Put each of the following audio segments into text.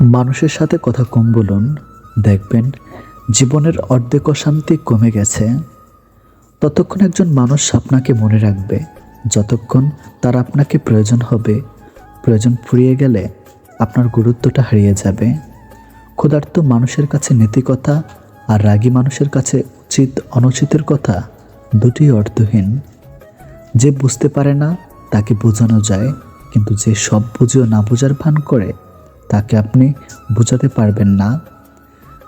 মানুষের সাথে কথা কম বলুন, দেখবেন জীবনের অর্ধেক অশান্তি কমে গেছে। ততক্ষণ একজন মানুষ আপনাকে মনে রাখবে যতক্ষণ তার আপনাকে প্রয়োজন হবে। প্রয়োজন ফুরিয়ে গেলে আপনার গুরুত্বটা হারিয়ে যাবে। ক্ষুধার্ত মানুষের কাছে নীতিকথা আর রাগী মানুষের কাছে উচিত অনুচিতের কথা দুটি অর্থহীন। যে বুঝতে পারে না তাকে বোঝানো যায়, কিন্তু যে সব বুঝেও না বোঝার ভান করে তাকে আপনি বোঝাতে পারবেন না।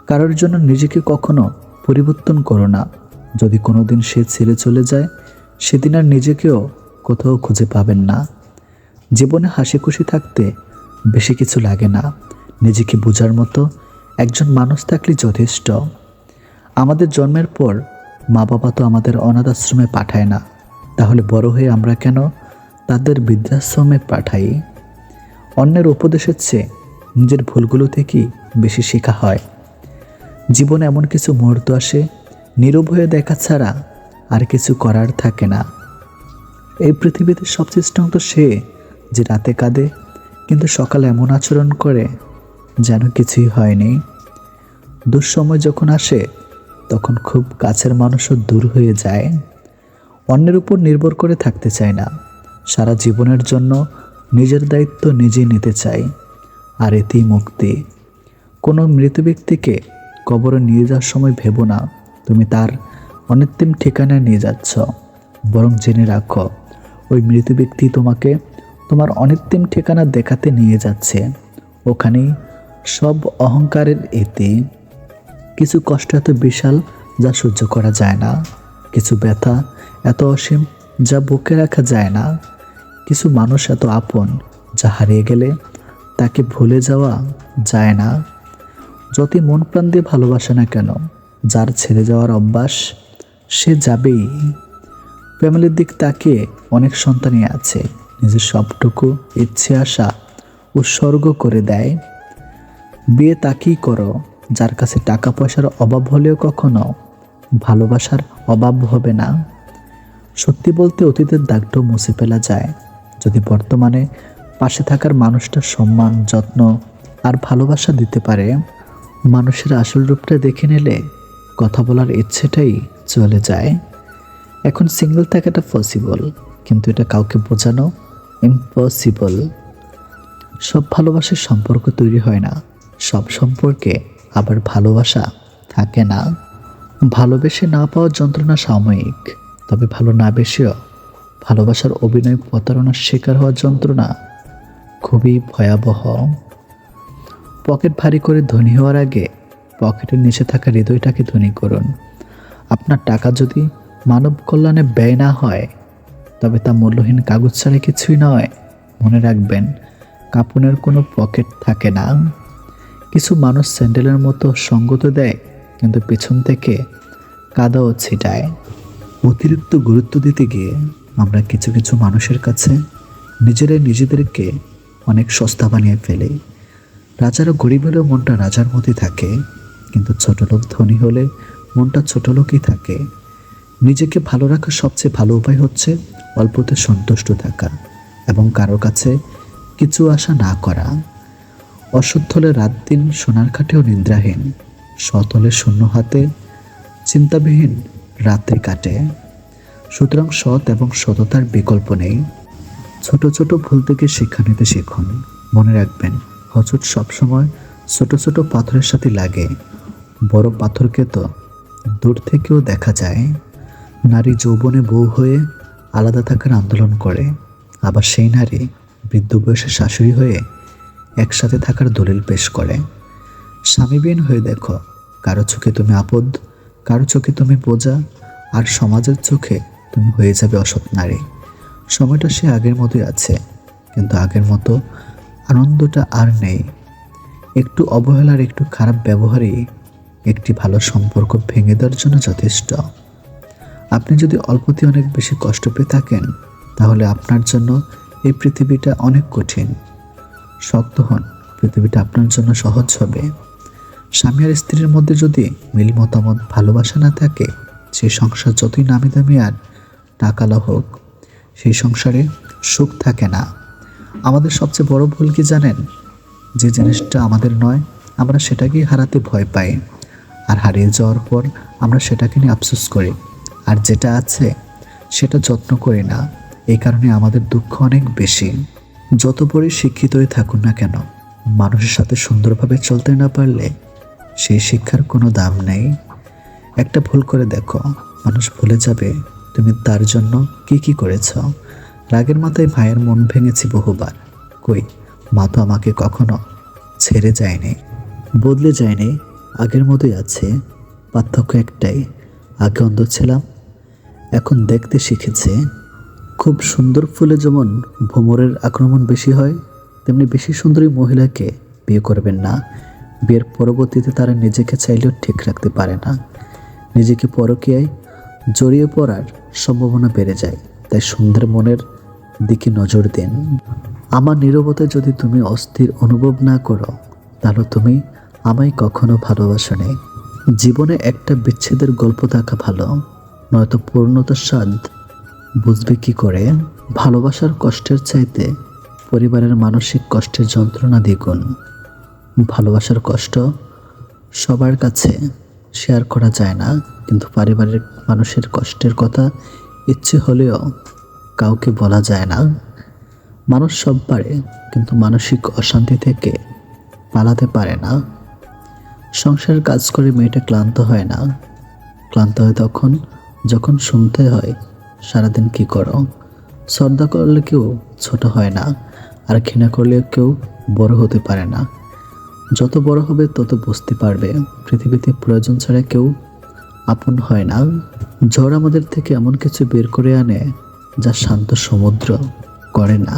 কারোর জন্য নিজেকে কখনো পরিবর্তন করো না। যদি কোনো দিন সে ছেড়ে চলে যায়, সেদিন আর নিজেকেও কোথাও খুঁজে পাবেন না। জীবনে হাসি খুশি থাকতে বেশি কিছু লাগে না, নিজেকে বোঝার মতো একজন মানুষ থাকলে যথেষ্ট। আমাদের জন্মের পর মা বাবা তো আমাদের অনাথ আশ্রমে পাঠায় না, তাহলে বড় হয়ে আমরা কেন তাদের বৃদ্ধাশ্রমে পাঠাই? অন্যের উপদেশের চেয়ে নিজের ভুলগুলো থেকেই বেশি শেখা হয়। জীবনে এমন কিছু মুহূর্ত আসে, নীরব হয়ে দেখা ছাড়া আর কিছু করার থাকে না। এই পৃথিবীতে সবচেয়ে স্ট্রং তো সে যে রাতে কাঁদে কিন্তু সকালে এমন আচরণ করে যেন কিছুই হয়নি। দুঃসময় যখন আসে তখন খুব কাছের মানুষও দূর হয়ে যায়। অন্যের উপর নির্ভর করে থাকতে চায় না, সারা জীবনের জন্য নিজের দায়িত্ব নিজেই নিতে চাই, আর এতেই মুক্তি। কোনো মৃত ব্যক্তিকে কবরে নিয়ে যাওয়ার সময় ভেবো না তুমি তার অন্তিম ঠিকানায় নিয়ে যাচ্ছ, বরং জেনে রাখো ওই মৃত ব্যক্তি তোমাকে তোমার অন্তিম ঠিকানা দেখাতে নিয়ে যাচ্ছে। ওখানেই সব অহংকারের এতে। কিছু কষ্ট এত বিশাল যা সহ্য করা যায় না, কিছু ব্যথা এত অসীম যা বুকে রাখা যায় না, কিছু মানুষ এত আপন যা হারিয়ে গেলে তাকে ভুলে যাওয়া যায় না। যতই মন প্রাণ দিয়ে ভালোবাসে না কেন, যার ছেড়ে যাওয়ার অভ্যাস সে যাবেই। ফ্যামিলির দিক তাকিয়ে অনেক সন্তানই আছে নিজের সবটুকু ইচ্ছে আশা উৎসর্গ করে দেয়। বিয়ে তাকেই করো যার কাছে টাকা পয়সার অভাব হলেও কখনো ভালোবাসার অভাব হবে না। সত্যি বলতে অতীতের দাগটাও মুছে ফেলা যায় যদি বর্তমানে পাশে থাকার মানুষটার সম্মান, যত্ন আর ভালোবাসা দিতে পারে। মানুষের আসল রূপটা দেখে নিলে কথা বলার ইচ্ছেটাই চলে যায়। এখন সিঙ্গেল থাকাটা পসিবল, কিন্তু এটা কাউকে বোঝানো ইম্পসিবল। সব ভালোবাসার সম্পর্ক তৈরি হয় না, সব সম্পর্কে আবার ভালোবাসা থাকে না। ভালোবেসে না পাওয়ার যন্ত্রণা সাময়িক, তবে ভালো না বেসেও ভালোবাসার অভিনয় প্রতারণার শিকার হওয়ার যন্ত্রণা খুবই ভয়াবহ। পকেট ভারী করে ধনী হওয়ার আগে পকেটের নিচে থাকা হৃদয়টাকে ধনী করুন। আপনার টাকা যদি মানব কল্যাণে ব্যয় না হয় তবে তা মূল্যহীন কাগজ ছাড়া কিছুই নয়। মনে রাখবেন, কাপড়ের কোনো পকেট থাকে না। কিছু মানুষ স্যান্ডেলের মতো সঙ্গত দেয় কিন্তু পেছন থেকে কাদাও ছিটায়। অতিরিক্ত গুরুত্ব দিতে গিয়ে আমরা কিছু কিছু মানুষের কাছে নিজেরাই নিজেদেরকে অনেক সস্তা বানিয়ে ফেলি। রাজারও গরিব হলেও মনটা রাজার মতোই থাকে, কিন্তু ছোটলোক ধনী হলে মনটা ছোটলোকই থাকে। নিজেকে ভালো রাখার সবচেয়ে ভালো উপায় হচ্ছে অল্পতে সন্তুষ্ট থাকা এবং কারোর কাছে কিছু আশা না করা। অসৎ হলে রাত দিন সোনার খাটেও নিদ্রাহীন, সৎ হলে শূন্য হাতে চিন্তাবিহীন রাত্রি কাটে। সুতরাং সৎ এবং সততার বিকল্প নেই। ছোট ছোট ভুল থেকে শিক্ষা নিতে শিখুন। মনে রাখবেন, হোঁচট সবসময় ছোট ছোট পাথরের সাথে লাগে, বড় পাথরকে তো দূর থেকেও দেখা যায়। নারী যৌবনে বউ হয়ে আলাদা থাকার আন্দোলন করে, আবার সেই নারী বৃদ্ধ বয়সে শাশুড়ি হয়ে একসাথে থাকার দলিল পেশ করে। স্বামীবিহীন হয়ে দেখো, কারো চোখে তুমি আপদ, কারো চোখে তুমি বোঝা, আর সমাজের চোখে তুমি হয়ে যাবে অসৎ নারী। সময়টা সে আগের মতোই আছে, কিন্তু আগের মতো আনন্দটা আর নেই। একটু অবহেলার, একটু খারাপ ব্যবহারই একটি ভালো সম্পর্ক ভেঙে দেওয়ার জন্য যথেষ্ট। আপনি যদি অল্পতে অনেক বেশি কষ্ট পেয়ে থাকেন, তাহলে আপনার জন্য এই পৃথিবীটা অনেক কঠিন। শক্ত হন, পৃথিবীটা আপনার জন্য সহজ হবে। স্বামী আর স্ত্রীর মধ্যে যদি মিল মতামত, ভালোবাসা না থাকে, সেই সংসার যতই নামি দামি আর টাকালা হোক, সেই সংসারে সুখ থাকে না। আমাদের সবচেয়ে বড় ভুল কি জানেন? যে জিনিসটা আমাদের নয় আমরা সেটাকেই হারাতে ভয় পাই, আর হারিয়ে যাওয়ার পর আমরা সেটাকে নিয়ে আফসোস করি, আর যেটা আছে সেটা যত্ন করি না। এই কারণে আমাদের দুঃখ অনেক বেশি। যত বড়ই শিক্ষিতই থাকুন না কেন, মানুষের সাথে সুন্দরভাবে চলতে না পারলে সেই শিক্ষার কোনো দাম নেই। একটা ভুল করে দেখো, মানুষ ভুলে যাবে তুমি তার জন্য কি কি করেছ। রাগের মাথায় ভাইয়ের মন ভেঙেছি বহুবার, কই মা তো আমাকে কখনো ছেড়ে যায়নি, বদলে যায়নি, আগের মতোই আছে। পার্থক্য একটাই, আগে অন্ধ ছিলাম, এখন দেখতে শিখেছে। খুব সুন্দর ফুলে যেমন ভ্রমরের আক্রমণ বেশি হয়, তেমনি বেশি সুন্দরী মহিলাকে বিয়ে করবেন না। বিয়ের পরবর্তীতে তারা নিজেকে চাইলেও ঠিক রাখতে পারে না, নিজেকে পরকীয়ায় জড়িয়ে পড়ার সম্ভাবনা বেড়ে যায়। তাই সুন্দর মনের দিকে নজর দিন। আমার নীরবতায় যদি তুমি অস্থির অনুভব না করো, তাহলে তুমি আমায় কখনো ভালোবাসোনি। জীবনে একটা বিচ্ছেদের গল্প থাকা ভালো, নয়তো পূর্ণতার স্বাদ বুঝবে কি করে। ভালোবাসার কষ্টের চাইতে পরিবারের মানসিক কষ্টের যন্ত্রণা দ্বিগুণ। ভালোবাসার কষ্ট সবার কাছে শেয়ার করা যায় না, কিন্তু পারিবারিক মানুষের কষ্টের কথা ইচ্ছে হলেও কাউকে বলা যায় না। মানুষ সব পারে, কিন্তু মানসিক অশান্তি থেকে পালাতে পারে না। সংসারের কাজ করে মেয়েটা ক্লান্ত হয় না, ক্লান্ত হয় তখন যখন শুনতে হয় সারাদিন কি করো। শ্রদ্ধা করলে কেউ ছোট হয় না, আর ঘৃণা করলে কেউ বড় হতে পারে না। যত বড় হবে তত বুঝতে পারবে পৃথিবীতে প্রয়োজন ছাড়া কেউ আপন হয় না। ঝড় আমাদের থেকে এমন কিছু বের করে আনে যা শান্ত সমুদ্র করে না।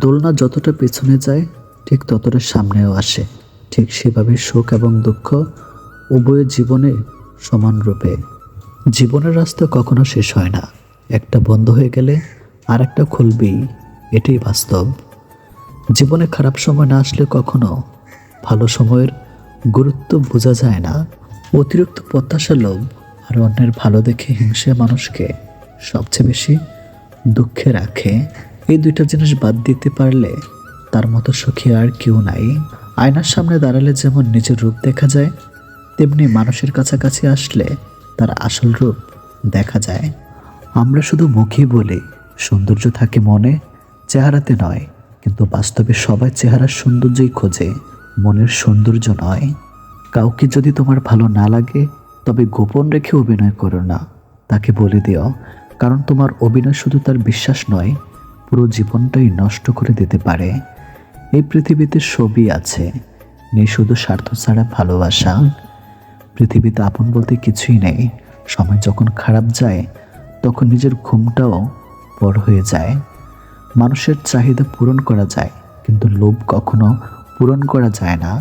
দোলনা যতটা পেছনে যায় ঠিক ততটা সামনেও আসে। ঠিক সেভাবে সুখ এবং দুঃখ উভয় জীবনে সমান রূপে। জীবনের রাস্তা কখনো শেষ হয় না, একটা বন্ধ হয়ে গেলে আর একটা খুলবেই, এটাই বাস্তব। জীবনে খারাপ সময় না আসলে কখনো ভালো সময়ের গুরুত্ব বোঝা যায় না। অতিরিক্ত প্রত্যাশা, লোভ আর অন্যের ভালো দেখে হিংসে মানুষকে সবচেয়ে বেশি দুঃখে রাখে। এই দুইটা জিনিস বাদ দিতে পারলে তার মতো সুখী আর কেউ নাই। আয়নার সামনে দাঁড়ালে যেমন নিজের রূপ দেখা যায়, তেমনি মানুষের কাছাকাছি আসলে তার আসল রূপ দেখা যায়। আমরা শুধু মুখে বলি সৌন্দর্য থাকে মনে, চেহারাতে নয়, কিন্তু বাস্তবে সবাই চেহারার সৌন্দর্যই খোঁজে, মনের সৌন্দর্য নয়। কাউকে যদি তোমার ভালো না লাগে তবে গোপন রেখে অভিনয় করো না, তাকে বলে দিও, কারণ তোমার অভিনয় শুধু তার বিশ্বাস নয়, পুরো জীবনটাই নষ্ট করে দিতে পারে। এই পৃথিবীতে সবই আছে, নেই শুধু স্বার্থ ছাড়া ভালোবাসা। পৃথিবীতে আপন বলতে কিছুই নেই। সময় যখন খারাপ যায় তখন নিজের ঘুমটাও বড় হয়ে যায়। মানুষের চাহিদা পূরণ করা যায়, কিন্তু লোভ কখনো পূরণ করা যায় না।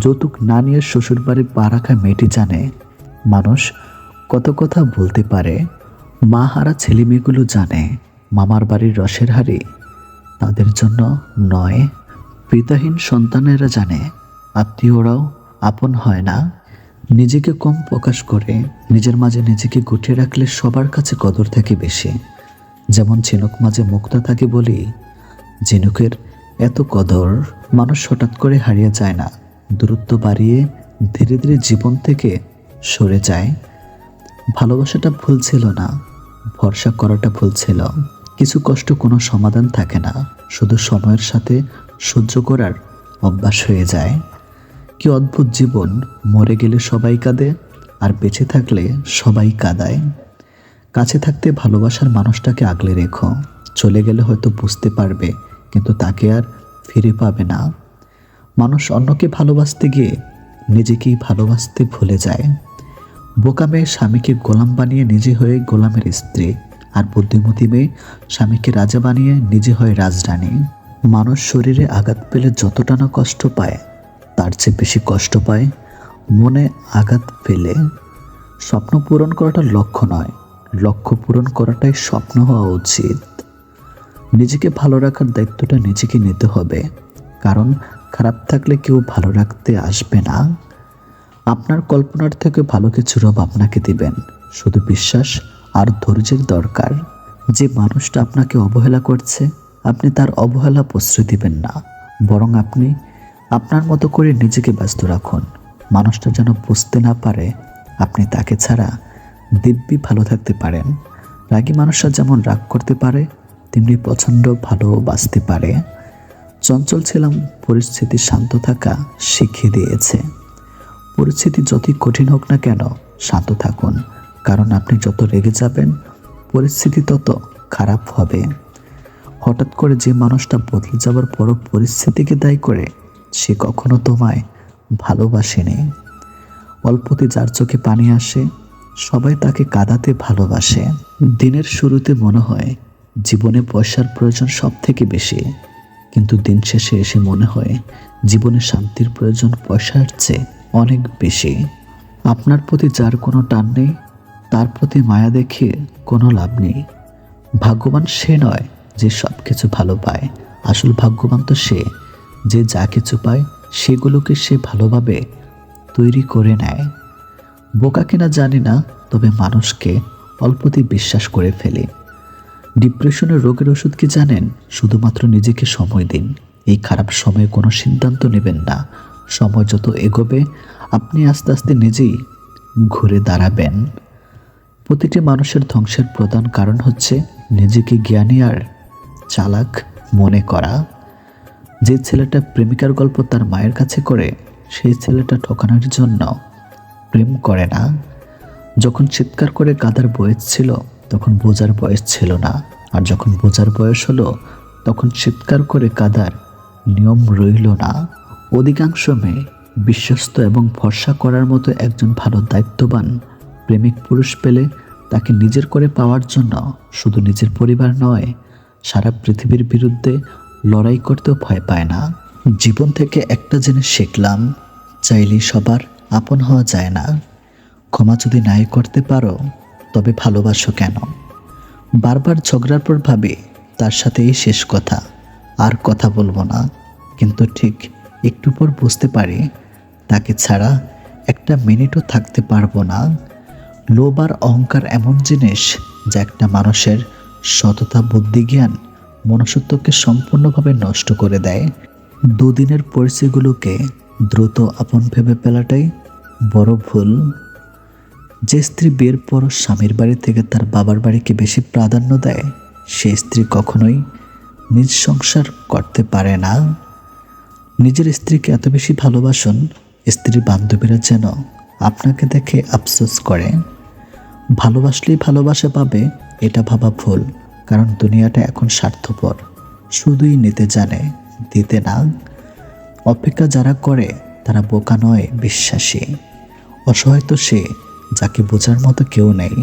যৌতুক না নিয়ে শ্বশুরবাড়ি পা রাখা মেয়েটি জানে মানুষ কত কথা বলতে পারে। মা হারা ছেলে মেয়েগুলো জানে মামার বাড়ির রসের হাড়ি তাদের জন্য নয়। পিতাহীন সন্তানেরা জানে আত্মীয়রাও আপন হয় না। নিজেকে কম প্রকাশ করে নিজের মাঝে নিজেকে গুটিয়ে রাখলে সবার কাছে কদর থাকে বেশি। যেমন ঝিনুক মাঝে মুক্তা থাকে বলি ঝিনুকের এত কদর। মানুষ হঠাৎ করে হারিয়ে যায় না, দূরত্ব বাড়িয়ে ধীরে ধীরে জীবন থেকে সরে যায়। ভালোবাসাটা ভুল ছিল না, ভরসা করাটা ভুল ছিল। কিছু কষ্ট কোনো সমাধান থাকে না, শুধু সময়ের সাথে সহ্য করার অভ্যাস হয়ে যায়। কি অদ্ভুত জীবন, মরে গেলে সবাই কাঁদে আর বেঁচে থাকলে সবাই কাঁদায়। কাছে থাকতে ভালোবাসার মানুষটাকে আগলে রেখো, চলে গেলে হয়তো বুঝতে পারবে, কিন্তু তাকে আর ফিরে পাবে না। মানুষ অন্যকে ভালোবাসতে গিয়ে নিজেকেই ভালোবাসতে ভুলে যায়। বোকা মেয়ে স্বামীকে গোলাম বানিয়ে নিজে হয়ে গোলামের স্ত্রী, আর বুদ্ধিমতী মেয়ে স্বামীকে রাজা বানিয়ে নিজে হয় রাজরানী। মানুষ শরীরে আঘাত পেলে যতটা না কষ্ট পায় তার চেয়ে বেশি কষ্ট পায় মনে আঘাত পেলে। স্বপ্ন পূরণ করাটা লক্ষ্য নয়, লক্ষ্য পূরণ করাটাই স্বপ্ন হওয়া উচিত। নিজেকে ভালো রাখার দায়িত্বটা নিজেকে নিতে হবে, কারণ খারাপ থাকলে কেউ ভালো রাখতে আসবে না। আপনার কল্পনার থেকে ভালো কিছু রব আপনাকে দিবেন, শুধু বিশ্বাস আর ধৈর্যের দরকার। যে মানুষটা আপনাকে অবহেলা করছে আপনি তার অবহেলা প্রশ্রয় দিবেন না, বরং আপনি আপনার মতো করে নিজেকে ব্যস্ত রাখুন। মানুষটা যেন বুঝতে না পারে আপনি তাকে ছাড়া দিব্যি ভালো থাকতে পারেন। রাগী মানুষরা যেমন রাগ করতে পারে, তেমনি প্রচণ্ড ভালোবাসতে পারে। চঞ্চল ছিলাম, পরিস্থিতি শান্ত থাকা শিখিয়ে দিয়েছে। পরিস্থিতি যতই কঠিন হোক না কেন, শান্ত থাকুন, কারণ আপনি যত রেগে যাবেন পরিস্থিতি তত খারাপ হবে। হঠাৎ করে যে মানুষটা বদলে যাওয়ার পরও পরিস্থিতিকে দায়ী করে, সে কখনো তোমায় ভালোবাসেনি। অল্পতে যার চোখে পানি আসে, সবাই তাকে কাঁদাতে ভালোবাসে। দিনের শুরুতে মনে হয় জীবনে পয়সার প্রয়োজন সব থেকে বেশি, কিন্তু দিন শেষে এসে মনে হয় জীবনে শান্তির প্রয়োজন পয়সার চেয়ে অনেক বেশি। আপনার প্রতি যার কোনো টান নেই, তার প্রতি মায়া দেখে কোনো লাভ নেই। ভাগ্যবান সে নয় যে সব কিছু ভালো পায়, আসল ভাগ্যবান তো সে যে যা কিছু পায় সেগুলোকে সে ভালোভাবে তৈরি করে নেয়। বোকা কিনা জানি না, তবে মানুষকে অল্পতেই বিশ্বাস করে ফেলে। ডিপ্রেশনের রোগের ওষুধ কি জানেন? শুধুমাত্র নিজেকে সময় দিন। এই খারাপ সময়ে কোনো সিদ্ধান্ত নেবেন না। সময় যত এগোবে আপনি আস্তে আস্তে নিজেই ঘুরে দাঁড়াবেন। প্রতিটি মানুষের ধ্বংসের প্রধান কারণ হচ্ছে নিজেকে জ্ঞানী আর চালাক মনে করা। যে ছেলেটা প্রেমিকার গল্প তার মায়ের কাছে করে, সেই ছেলেটা ঠকানোর জন্য প্রেম করে না। যখন চিৎকার করে কাঁদার বয়স ছিল, তখন বোঝার বয়স ছিল না। আর যখন বোঝার বয়স হলো, তখন চিৎকার করে কাঁদার নিয়ম রইল না। অধিকাংশ মেয়ে বিশ্বস্ত এবং ভরসা করার মতো একজন ভালো দায়িত্ববান প্রেমিক পুরুষ পেলে তাকে নিজের করে পাওয়ার জন্য শুধু নিজের পরিবার নয়, সারা পৃথিবীর বিরুদ্ধে লড়াই করতেও ভয় পায় না। জীবন থেকে একটা জিনিস শিখলাম, চাইলেই সবার আপন হওয়া যায় না। ক্ষমা যদি নাই করতে পারো, তবে ভালোবাসো কেন? বারবার ঝগড়ার পর ভাবি তার সাথে এই শেষ কথা, আর কথা বলবো না। কিন্তু ঠিক একটু পর বুঝতে পারি তাকে ছাড়া একটা মিনিটও থাকতে পারবো না। লোভ আর অহংকার এমন জিনিস যা একটা মানুষের সততা, বুদ্ধি, জ্ঞান, মনুষ্যত্বকে সম্পূর্ণভাবে নষ্ট করে দেয়। দুদিনের পরিচয়গুলোকে দ্রুত আপন ভেবে ফেলাটাই বড় ভুল। যে স্ত্রী বিয়ের পর স্বামীর বাড়ি থেকে তার বাবার বাড়িকে বেশি প্রাধান্য দেয়, সে স্ত্রী কখনোই নিজ সংসার করতে পারে না। নিজের স্ত্রীকে এত বেশি ভালোবাসুন, স্ত্রীর বান্ধবীরা যেন আপনাকে দেখে আফসোস করে। ভালোবাসলেই ভালোবাসা পাবে, এটা ভাবা ভুল। কারণ দুনিয়াটা এখন স্বার্থপর, শুধুই নিতে জানে, দিতে না। অপেক্ষা যারা করে তারা বোকা নয়, বিশ্বাসী। অসহায় তো সে যাকে বোঝার মতো কেউ নেই।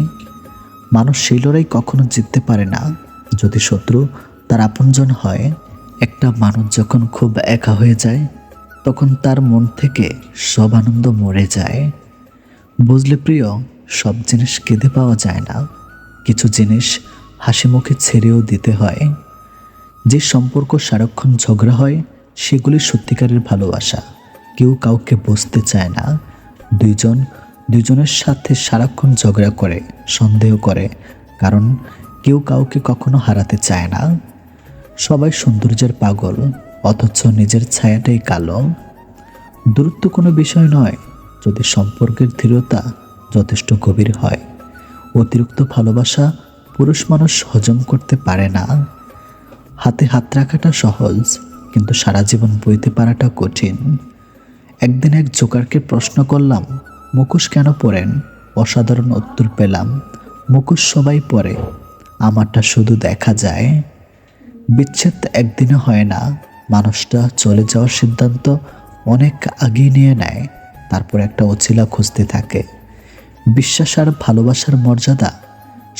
মানুষ সেই লড়াই কখনো জিততে পারে না যদি শত্রু তার আপনজন হয়। একটা মানুষ যখন খুব একা হয়ে যায়, তখন তার মন থেকে সব আনন্দ মরে যায়। বুঝলে প্রিয়, সব জিনিস কেঁদে পাওয়া যায় না, কিছু জিনিস হাসি মুখে ছেড়েও দিতে হয়। যে সম্পর্ক সারাক্ষণ ঝগড়া হয়, সেগুলি সত্যিকারের ভালোবাসা। কেউ কাউকে বুঝতে চায় না। দুজনের সাথে সারাক্ষণ ঝগড়া করে, সন্দেহ করে, কারণ কেউ কাউকে কখনো হারাতে চায় না। সবাই সৌন্দর্যের পাগল, অথচ নিজের ছায়াটাই কালো। দূরত্ব কোনো বিষয় নয় যদি সম্পর্কের দৃঢ়তা যথেষ্ট গভীর হয়। অতিরিক্ত ভালোবাসা পুরুষ মানুষ হজম করতে পারে না। হাতে হাত রাখাটা সহজ, কিন্তু সারা জীবন বইতে পারাটা কঠিন। একদিন এক জোকারকে প্রশ্ন করলাম, মুখোশ কেন পরেন? অসাধারণ উত্তর পেলাম, মুখোশ সবাই পরে, আমারটা শুধু দেখা যায়। বিচ্ছেদ একদিনে হয় না, মানুষটা চলে যাওয়ার সিদ্ধান্ত অনেক আগেই নিয়ে নেয়, তারপর একটা অছিলা খুঁজতে থাকে। বিশ্বাস আর ভালোবাসার মর্যাদা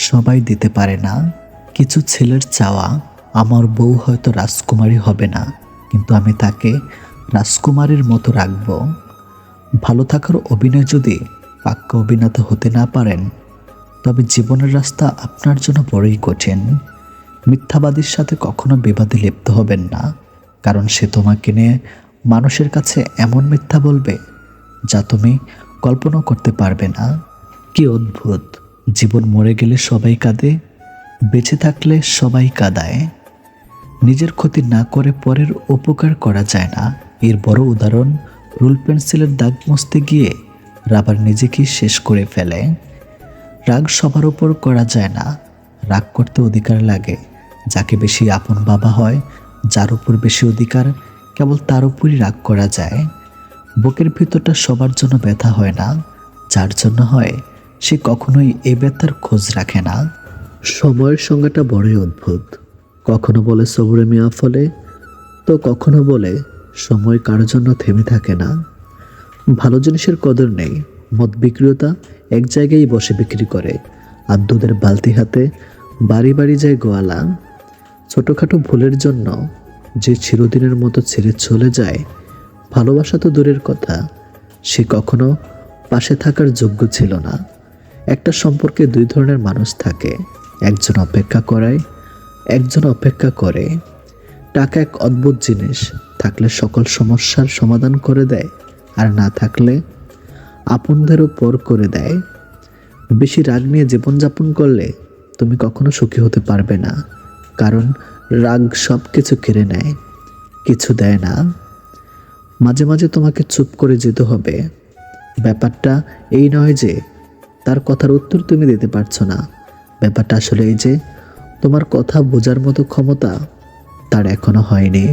সবাই দিতে পারে না। কিছু ছেলের চাওয়া, আমার বউ হয়তো রাজকুমারী হবে না, কিন্তু আমি তাকে রাজকুমারীর মতো রাখব। ভালো থাকার অভিনয় যদি পাক্কা অভিনেতা হতে না পারেন, তবে জীবনের রাস্তা আপনার জন্য বড়ই কঠিন। মিথ্যাবাদীর সাথে কখনো বিবাদে লিপ্ত হবেন না, কারণ সে তোমাকে নিয়ে মানুষের কাছে এমন মিথ্যা বলবে যা তুমি কল্পনা করতে পারবে না। কি অদ্ভুত, জীবন মরে গেলে সবাই কাঁদে, বেঁচে থাকলে সবাই কাঁদায়। নিজের ক্ষতি না করে পরের উপকার করা যায় না, এর বড় উদাহরণ রুল পেন্সিলের দাগ মুছতে গিয়ে রাবার নিজেকেই শেষ করে ফেলে। রাগ সবার উপর করা যায় না। রাগ করতে অধিকার লাগে যাকে বেশি আপন বাবা হয়, যার উপর বেশি অধিকার কেবল তার উপরই রাগ করা যায়। বুকের ভিতরটা সবার জন্য ব্যথা হয় না, যার জন্য হয় সে কখনোই এ ব্যথার খোঁজ রাখে না। সময়ের সংজ্ঞাটা বড়ই অদ্ভুত। কখনো বলে সবুরে মিয়া ফলে, তো কখনো বলে সময় কারোর জন্য থেমে থাকে না। ভালো জিনিসের কদর নেই, মদ বিক্রেতা এক জায়গায় বসে বিক্রি করে, আর দুধের বালতি হাতে বাড়ি বাড়ি যায় গোয়ালা। ছোটোখাটো ভুলের জন্য যে চিরদিনের মতো ছেড়ে চলে যায়, ভালোবাসা তো দূরের কথা, সে কখনো পাশে থাকার যোগ্য ছিল না। একটা সম্পর্কে দুই ধরনের মানুষ থাকে, একজন অপেক্ষা করায়, একজন অপেক্ষা করে। টাকা এক অদ্ভুত জিনিস, থাকলে সকল সমস্যার সমাধান করে দেয়, আর না থাকলে আপনদেরও পর করে দেয়। বেশি রাগ নিয়ে জীবনযাপন করলে তুমি কখনো সুখী হতে পারবে না, কারণ রাগ সব কিছু কেড়ে নেয়, কিছু দেয় না। মাঝে মাঝে তোমাকে চুপ করে যেতে হবে। ব্যাপারটা এই নয় যে তার কথার উত্তর তুমি দিতে পারছো না, ব্যাপারটা আসলে এই যে তোমার কথা বোঝার মতো ক্ষমতা তার এখনো হয়নি।